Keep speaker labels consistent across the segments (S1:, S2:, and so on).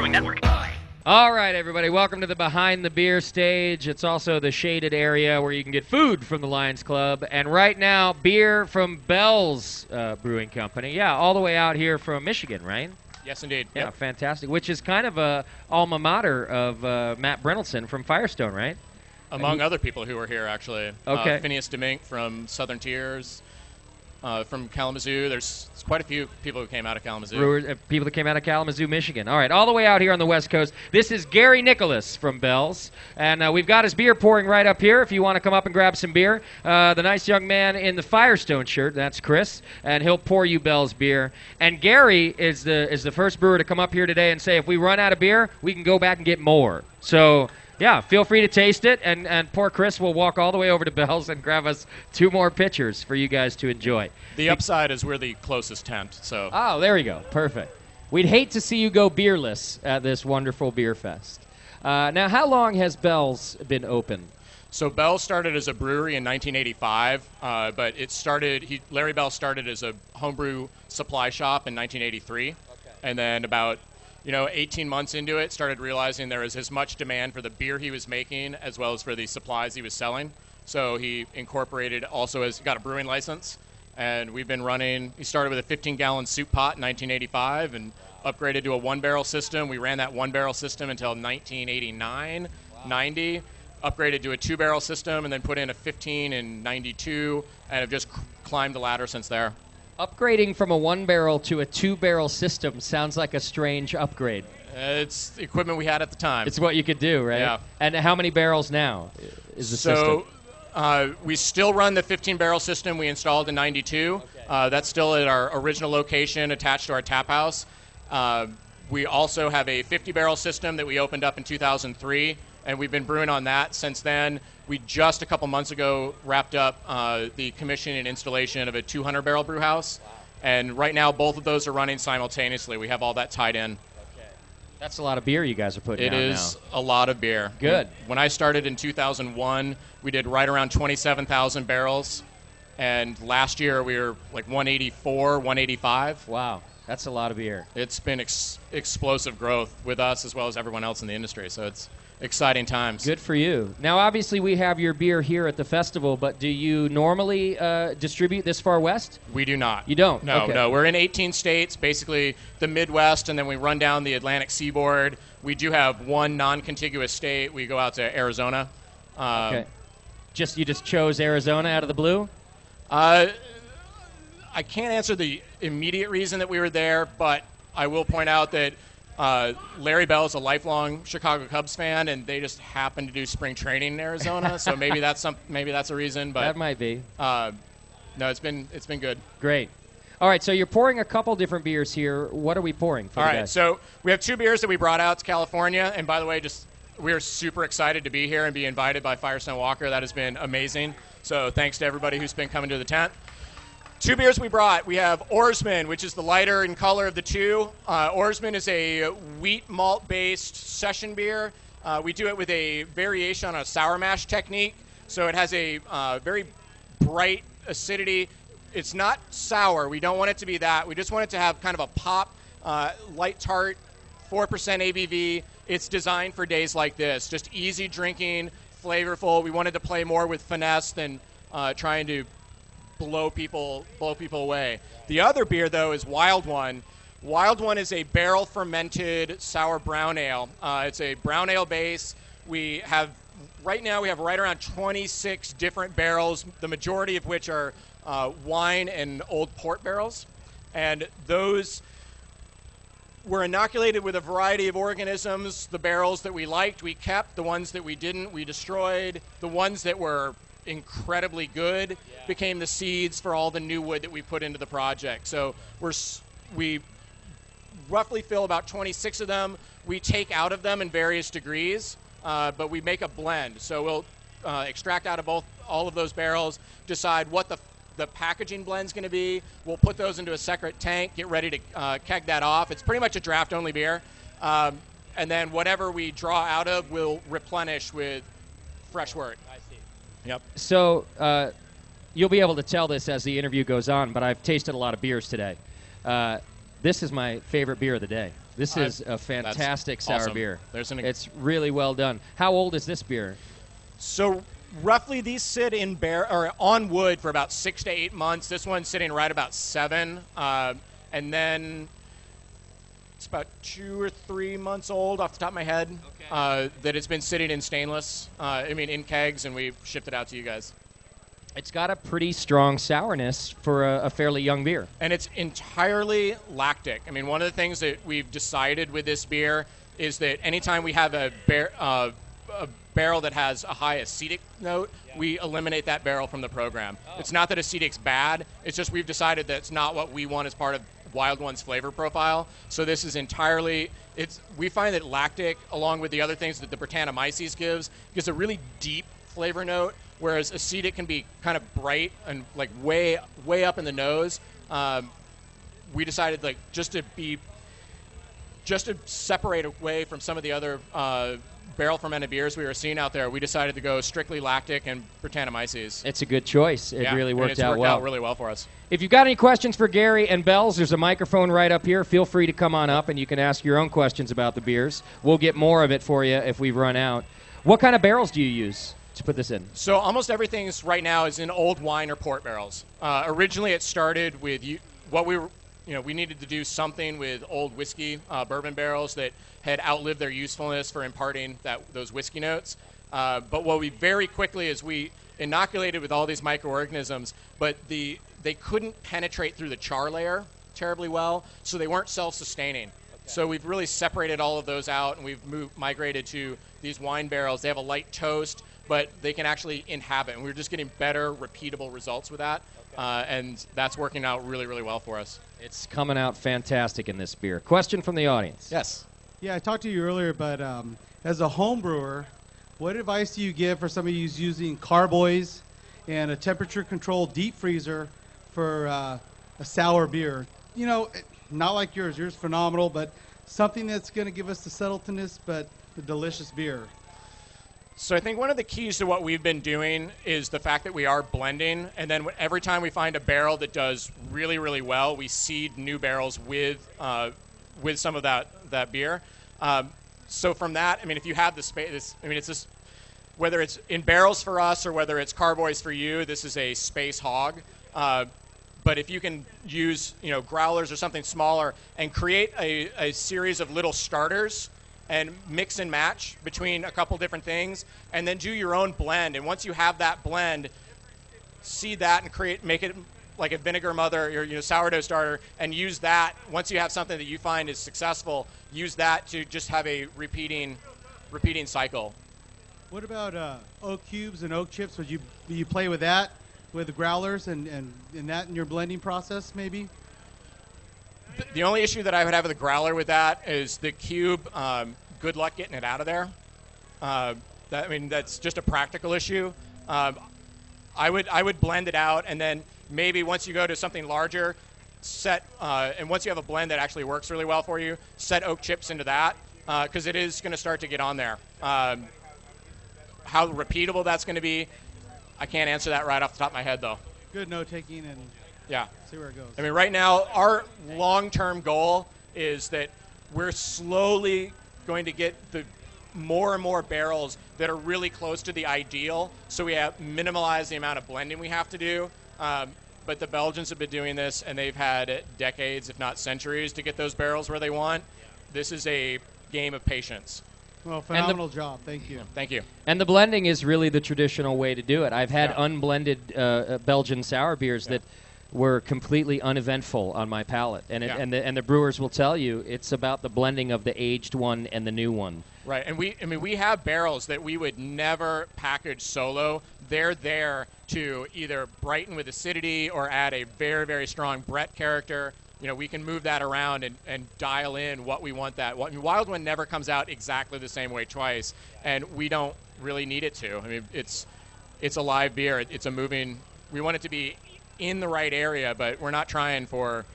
S1: Brewing Network.
S2: All right, everybody, welcome to the Behind the Beer stage. It's also the shaded area where you can get food from the Lions Club. And right now, beer from Bell's Brewing Company. Yeah, all the way out here from Michigan, right?
S3: Yes, indeed.
S2: Yeah,
S3: Yep.
S2: fantastic. Which is kind of a alma mater of Matt Brennelson from Firestone, right?
S3: Among other people who were here, actually.
S2: Okay.
S3: Phineas DeMink from Southern Tiers, from Kalamazoo. There's quite a few people who came out of Kalamazoo.
S2: Brewers, people that came out of Kalamazoo, Michigan. All right, all the way out here on the West Coast. This is Gary Nicholas from Bell's, and we've got his beer pouring right up here if you want to come up and grab some beer. The nice young man in the Firestone shirt, that's Chris, and he'll pour you Bell's beer. And Gary is the first brewer to come up here today and say, if we run out of beer, we can go back and get more. So, yeah, feel free to taste it, and poor Chris will walk all the way over to Bell's and grab us 2 more pitchers for you guys to enjoy.
S3: The upside is we're the closest tent, so.
S2: Oh, there we go. Perfect. We'd hate to see you go beerless at this wonderful beer fest. Now, how long has Bell's been open?
S3: So Bell started as a brewery in 1985, but it started. Larry Bell started as a homebrew supply shop in 1983, and then about 18 months into it, started realizing there was as much demand for the beer he was making as well as for the supplies he was selling. So he incorporated got a brewing license, and we've been running. He started with a 15-gallon soup pot in 1985 and upgraded to a 1-barrel system. We ran that 1-barrel system until 1989, 90. Upgraded to a 2-barrel system and then put in a 15 in 92, and have just climbed the ladder since there.
S2: Upgrading from a 1-barrel to a 2-barrel system sounds like a strange upgrade.
S3: It's the equipment we had at the time.
S2: It's what you could do, right?
S3: Yeah.
S2: And how many barrels now is the system?
S3: So we still run the 15-barrel system we installed in 92. Okay. That's still at our original location attached to our tap house. We also have a 50-barrel system that we opened up in 2003, and we've been brewing on that since then. We just a couple months ago wrapped up the commissioning and installation of a 200-barrel brew house. Wow. And right now, both of those are running simultaneously. We have all that tied in.
S2: Okay. That's a lot of beer you guys are putting out now.
S3: It is a lot of beer.
S2: Good.
S3: When I started in 2001, we did right around 27,000 barrels. And last year, we were like 184, 185.
S2: Wow. That's a lot of beer.
S3: It's been explosive growth with us as well as everyone else in the industry. So it's exciting times.
S2: Good for you. Now, obviously, we have your beer here at the festival, but do you normally distribute this far west?
S3: We do not.
S2: You don't?
S3: No,
S2: okay.
S3: No. We're in 18 states, basically the Midwest, and then we run down the Atlantic seaboard. We do have one non-contiguous state. We go out to Arizona.
S2: Okay. You just chose Arizona out of the blue?
S3: I can't answer the immediate reason that we were there, but I will point out that Larry Bell is a lifelong Chicago Cubs fan, and they just happen to do spring training in Arizona. So maybe that's a reason. But
S2: that might be.
S3: No, it's been good.
S2: Great. All right, so you're pouring a couple different beers here. What are we pouring for
S3: All
S2: the
S3: right,
S2: guys?
S3: so we have 2 beers that we brought out to California, and by the way, we're super excited to be here and be invited by Firestone Walker. That has been amazing. So thanks to everybody who's been coming to the tent. 2 beers we brought. We have Oarsman, which is the lighter in color of the 2. Oarsman is a wheat malt-based session beer. We do it with a variation on a sour mash technique. So it has a very bright acidity. It's not sour. We don't want it to be that. We just want it to have kind of a pop, light tart, 4% ABV. It's designed for days like this. Just easy drinking, flavorful. We wanted to play more with finesse than trying to blow people away. The other beer, though, is Wild One. Wild One is a barrel fermented sour brown ale. It's a brown ale base. Right now we have right around 26 different barrels, the majority of which are wine and old port barrels. And those were inoculated with a variety of organisms. The barrels that we liked, we kept. The ones that we didn't, we destroyed. The ones that were incredibly good became the seeds for all the new wood that we put into the project. So we roughly fill about 26 of them. We take out of them in various degrees, but we make a blend. So we'll extract out of all of those barrels, decide what the packaging blend's going to be. We'll put those into a separate tank, get ready to keg that off. It's pretty much a draft-only beer. And then whatever we draw out of, we'll replenish with fresh wort.
S2: I see.
S3: Yep.
S2: So you'll be able to tell this as the interview goes on, but I've tasted a lot of beers today. This is my favorite beer of the day. This is a fantastic sour
S3: awesome.
S2: beer.
S3: It's
S2: really well done. How old is this beer?
S3: So roughly these sit in on wood for about 6 to 8 months. This one's sitting right about 7. And then it's about 2 or 3 months old off the top of my head. Okay. That it's been sitting in stainless, in kegs, and we've shipped it out to you guys.
S2: It's got a pretty strong sourness for a fairly young beer.
S3: And it's entirely lactic. I mean, one of the things that we've decided with this beer is that anytime we have a barrel that has a high acetic note, we eliminate that barrel from the program. Oh. It's not that acetic's bad. It's just we've decided that it's not what we want as part of Wild One's flavor profile. So this is entirely, we find that lactic, along with the other things that the Brettanomyces gives a really deep flavor note, whereas acetic can be kind of bright and like way up in the nose. We decided just to separate away from some of the other barrel fermented beers we were seeing out there, we decided to go strictly lactic and Brettanomyces.
S2: It's a good choice. It really worked out well.
S3: It's worked out really well for us.
S2: If you've got any questions for Gary and Bells, there's a microphone right up here. Feel free to come on up and you can ask your own questions about the beers. We'll get more of it for you if we've run out. What kind of barrels do you use to put this in?
S3: So almost everything right now is in old wine or port barrels. Originally it started with we needed to do something with old whiskey bourbon barrels that had outlived their usefulness for imparting those whiskey notes. But what we very quickly is we inoculated with all these microorganisms, but they couldn't penetrate through the char layer terribly well, so they weren't self-sustaining. Okay. So we've really separated all of those out, and we've migrated to these wine barrels. They have a light toast, but they can actually inhabit, and we're just getting better, repeatable results with that. And that's working out really, really well for us.
S2: It's coming out fantastic in this beer. Question from the audience.
S3: Yes.
S1: Yeah, I talked to you earlier, but as a home brewer, what advice do you give for somebody who's using carboys and a temperature-controlled deep freezer for a sour beer? You know, not like yours. Yours is phenomenal, but something that's going to give us the subtleness but the delicious beer.
S3: So I think one of the keys to what we've been doing is the fact that we are blending, and then every time we find a barrel that does really, really well, we seed new barrels with some of that beer. So from that, I mean, if you have the space, it's just whether it's in barrels for us or whether it's carboys for you, this is a space hog. But if you can use growlers or something smaller and create a series of little starters and mix and match between a couple different things, and then do your own blend. And once you have that blend, seed that and make it like a vinegar mother or sourdough starter, and use that. Once you have something that you find is successful, use that to just have a repeating cycle.
S1: What about oak cubes and oak chips? Would you play with that, with the growlers and that in your blending process maybe?
S3: The only issue that I would have with the growler with that is the cube. Good luck getting it out of there. That's just a practical issue. I would blend it out, and then maybe once you go to something larger, and once you have a blend that actually works really well for you, set oak chips into that, because it is going to start to get on there. How repeatable that's going to be, I can't answer that right off the top of my head, though.
S1: Good note taking and.
S3: Yeah.
S1: See where it goes.
S3: I mean, right now, our long-term goal is that we're slowly going to get the more and more barrels that are really close to the ideal, so we have minimalize the amount of blending we have to do. But the Belgians have been doing this, and they've had decades, if not centuries, to get those barrels where they want. This is a game of patience.
S1: Well, phenomenal job. Thank you.
S3: Thank you.
S2: And the blending is really the traditional way to do it. I've had unblended Belgian sour beers that were completely uneventful on my palate. And the brewers will tell you it's about the blending of the aged one and the new one.
S3: Right, and we have barrels that we would never package solo. They're there to either brighten with acidity or add a very, very strong Brett character. We can move that around and dial in what we want that. Wild One never comes out exactly the same way twice, and we don't really need it to. I mean, it's a live beer. It's a moving. We want it to be in the right area, but we're not trying for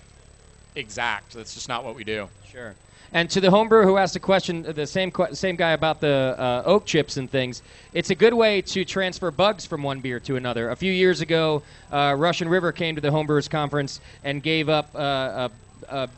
S3: exact. That's just not what we do.
S2: Sure. And to the homebrewer who asked a question, the same guy about the oak chips and things, it's a good way to transfer bugs from one beer to another. A few years ago, Russian River came to the homebrewers conference and gave up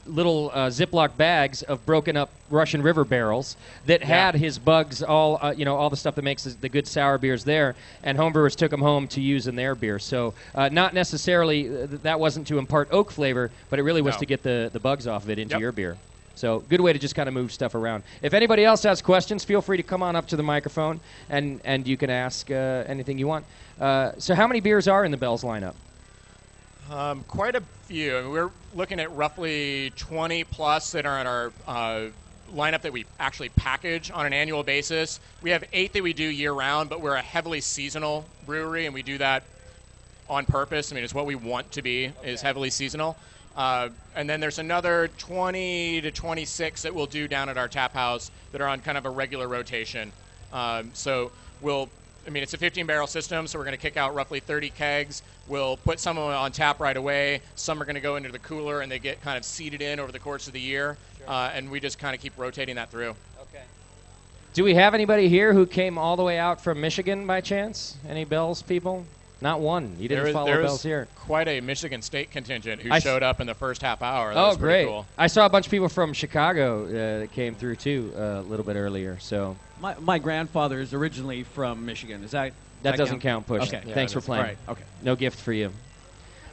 S2: little Ziploc bags of broken up Russian River barrels that had his bugs, all all the stuff that makes the good sour beers there, and homebrewers took them home to use in their beer. So not necessarily that wasn't to impart oak flavor, but it really was to get the bugs off of it into your beer. So good way to just kind of move stuff around. If anybody else has questions, feel free to come on up to the microphone, and you can ask anything you want. So how many beers are in the Bell's lineup?
S3: Quite a few. I mean, we're looking at roughly 20 plus that are in our lineup that we actually package on an annual basis. We have 8 that we do year-round, but we're a heavily seasonal brewery, and we do that on purpose. I mean, it's what we want to be, is heavily seasonal. And then there's another 20 to 26 that we'll do down at our tap house that are on kind of a regular rotation. So it's a 15-barrel system, so we're going to kick out roughly 30 kegs. We'll put some of them on tap right away. Some are going to go into the cooler, and they get kind of seeded in over the course of the year. Sure. And we just kind of keep rotating that through.
S2: Okay. Do we have anybody here who came all the way out from Michigan by chance? Any Bells people? Not one. You didn't follow Bells here.
S3: Quite a Michigan State contingent who showed up in the first half hour. That was
S2: great.
S3: Cool.
S2: I saw a bunch of people from Chicago that came through, too, a little bit earlier. So
S4: my grandfather is originally from Michigan. Is that
S2: doesn't count, Push.
S4: Okay.
S2: Yeah, thanks for playing.
S4: All right. Okay.
S2: No gift for you.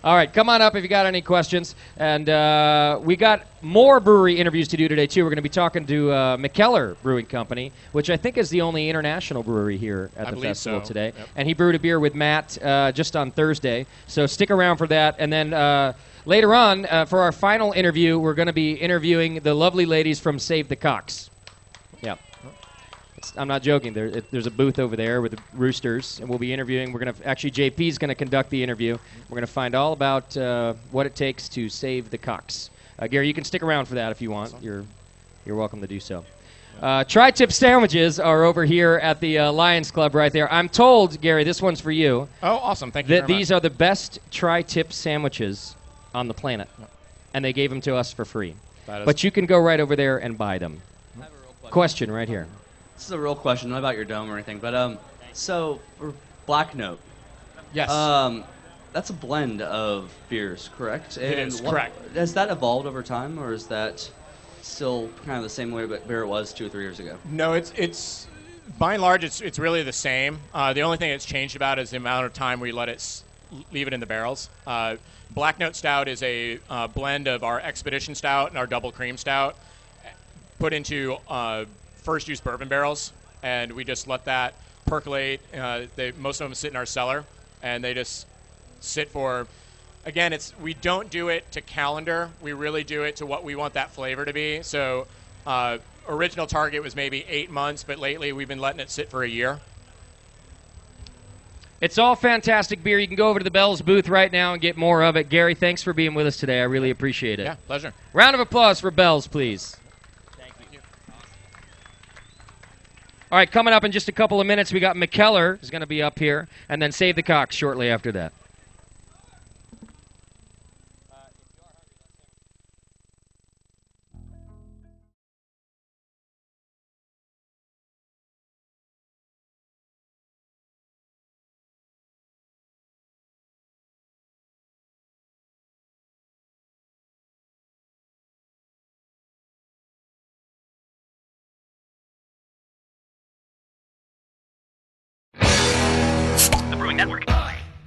S2: All right, come on up if you got any questions. And we got more brewery interviews to do today, too. We're going to be talking to McKellar Brewing Company, which I think is the only international brewery here at the festival today.
S3: Yep.
S2: And he brewed a beer with Matt just on Thursday. So stick around for that. And then later on, for our final interview, we're going to be interviewing the lovely ladies from Save the Cocks. Yeah. I'm not joking. There's a booth over there with the roosters, and we'll be interviewing. We're going to actually JP's going to conduct the interview. We're going to find all about what it takes to save the cocks. Gary, you can stick around for that if you want. Awesome. You're welcome to do so. Tri-tip sandwiches are over here at the Lions Club right there. I'm told, Gary, this one's for you.
S3: Oh, awesome! Thank you.
S2: That these are the best tri-tip sandwiches on the planet, and they gave them to us for free. But you can go right over there and buy them.
S5: I have a real
S2: question right here.
S5: This is a real question, not about your dome or anything, but so for Black Note,
S3: yes,
S5: that's a blend of beers, correct?
S3: It is correct.
S5: Has that evolved over time, or is that still kind of the same way beer it was 2 or 3 years ago?
S3: No, it's by and large it's really the same. The only thing that's changed about is the amount of time we let it leave it in the barrels. Black Note Stout is a blend of our Expedition Stout and our Double Cream Stout put into first use bourbon barrels, and we just let that percolate. Most of them sit in our cellar, and they just sit for. Again, we don't do it to calendar. We really do it to what we want that flavor to be. So, original target was maybe 8 months, but lately we've been letting it sit for a year.
S2: It's all fantastic beer. You can go over to the Bell's booth right now and get more of it. Gary, thanks for being with us today. I really appreciate it.
S3: Yeah, pleasure.
S2: Round of applause for Bell's, please. All right, coming up in just a couple of minutes, we got McKellar is going to be up here, and then Save the Cocks shortly after that.